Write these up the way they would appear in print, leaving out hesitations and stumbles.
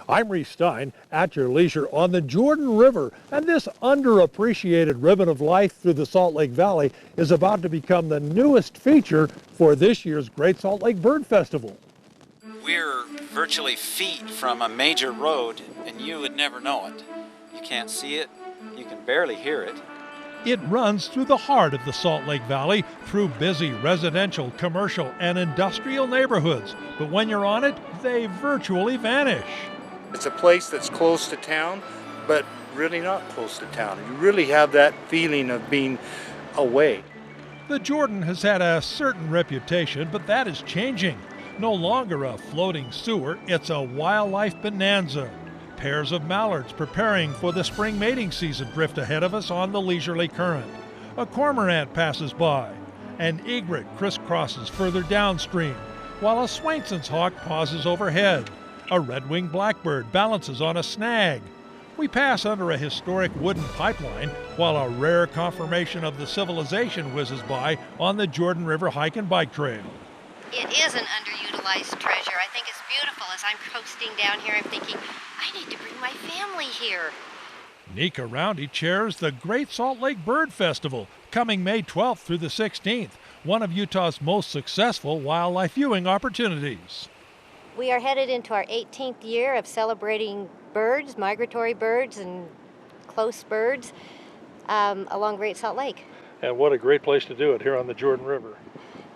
I'm Reece at your leisure on the Jordan River, and this underappreciated ribbon of life through the Salt Lake Valley is about to become the newest feature for this year's Great Salt Lake Bird Festival. We're virtually feet from a major road, and you would never know it. You can't see it, you can barely hear it. It runs through the heart of the Salt Lake Valley, through busy residential, commercial, and industrial neighborhoods. But when you're on it, they virtually vanish. It's a place that's close to town, but really not close to town. You really have that feeling of being away. The Jordan has had a certain reputation, but that is changing. No longer a floating sewer, it's a wildlife bonanza. Pairs of mallards preparing for the spring mating season drift ahead of us on the leisurely current. A cormorant passes by. An egret crisscrosses further downstream, while a Swainson's hawk pauses overhead. A red-winged blackbird balances on a snag. We pass under a historic wooden pipeline, while a rare confirmation of the civilization whizzes by on the Jordan River hike and bike trail. It is an underutilized treasure. I think it's beautiful. As I'm coasting down here, I'm thinking, I need to bring my family here. Nika Roundy chairs the Great Salt Lake Bird Festival, coming May 12th through the 16th, one of Utah's most successful wildlife viewing opportunities. We are headed into our 18th year of celebrating birds, migratory birds and close birds along Great Salt Lake. And what a great place to do it here on the Jordan River.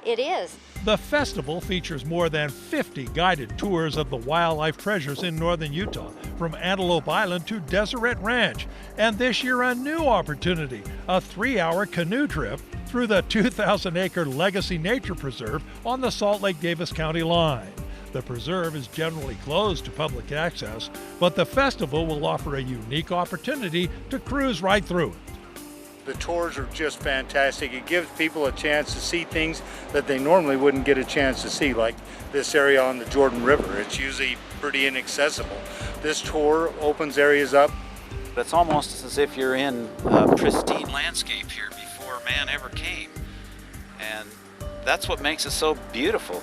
It is. The festival features more than 50 guided tours of the wildlife treasures in northern Utah, from Antelope Island to Deseret Ranch. And this year, a new opportunity, a 3-hour canoe trip through the 2,000-acre Legacy Nature Preserve on the Salt Lake-Davis County line. The preserve is generally closed to public access, but the festival will offer a unique opportunity to cruise right through it. The tours are just fantastic. It gives people a chance to see things that they normally wouldn't get a chance to see, like this area on the Jordan River. It's usually pretty inaccessible. This tour opens areas up. It's almost as if you're in a pristine landscape here before man ever came. And that's what makes it so beautiful.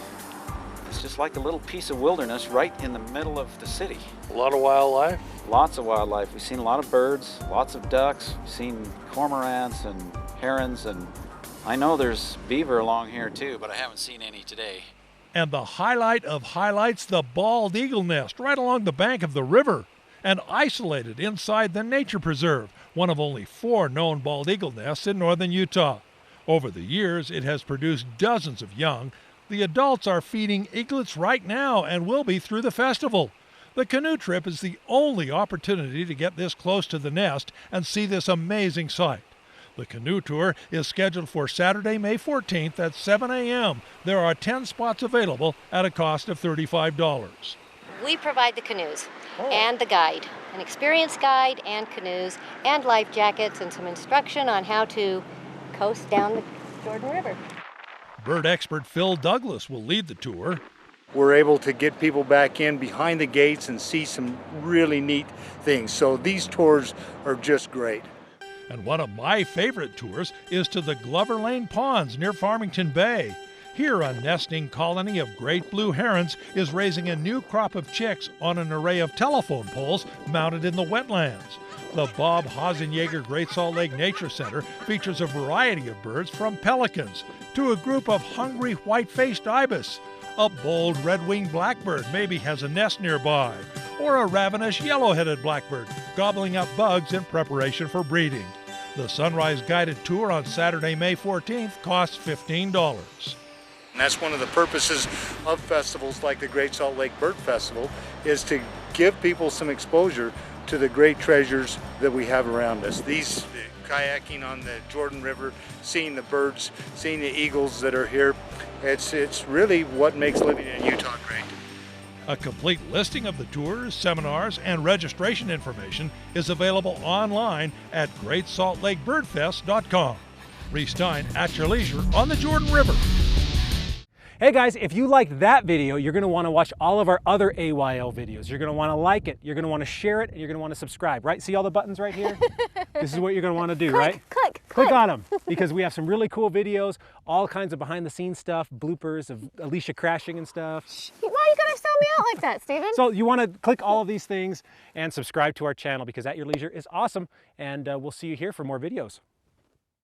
It's just like a little piece of wilderness right in the middle of the city. A lot of wildlife? Lots of wildlife. We've seen a lot of birds, lots of ducks. We've seen cormorants and herons, and I know there's beaver along here too, but I haven't seen any today. And the highlight of highlights, the bald eagle nest right along the bank of the river and isolated inside the nature preserve, one of only 4 known bald eagle nests in northern Utah. Over the years, it has produced dozens of young. The adults are feeding eaglets right now and will be through the festival. The Canoe Trip is the only opportunity to get this close to the nest and see this amazing sight. The Canoe Tour is scheduled for Saturday, May 14th at 7 a.m. There are 10 spots available at a cost of $35. We provide the canoes and the guide, an experienced guide and canoes and life jackets and some instruction on how to coast down the Jordan River. Bird expert Phil Douglas will lead the tour. We're able to get people back in behind the gates and see some really neat things. So these tours are just great. And one of my favorite tours is to the Glover Lane Ponds near Farmington Bay. Here, a nesting colony of great blue herons is raising a new crop of chicks on an array of telephone poles mounted in the wetlands. The Bob Hasenjager Great Salt Lake Nature Center features a variety of birds, from pelicans to a group of hungry white-faced ibis. A bold red-winged blackbird maybe has a nest nearby, or a ravenous yellow-headed blackbird gobbling up bugs in preparation for breeding. The Sunrise Guided Tour on Saturday, May 14th costs $15. And that's one of the purposes of festivals like the Great Salt Lake Bird Festival, is to give people some exposure to the great treasures that we have around us. These kayaking on the Jordan River, seeing the birds, seeing the eagles that are here, it's really what makes living in Utah great. A complete listing of the tours, seminars, and registration information is available online at GreatSaltLakeBirdFest.com. Reece at your leisure on the Jordan River. Hey guys, if you liked that video, you're going to want to watch all of our other AYL videos. You're going to want to like it, you're going to want to share it, and you're going to want to subscribe, right? See all the buttons right here? This is what you're going to want to do, right? Click on them, because we have some really cool videos, all kinds of behind the scenes stuff, bloopers of Alicia crashing and stuff. are you going to sell me out like that, Stephen? So you want to click all of these things and subscribe to our channel, because At Your Leisure is awesome, and we'll see you here for more videos.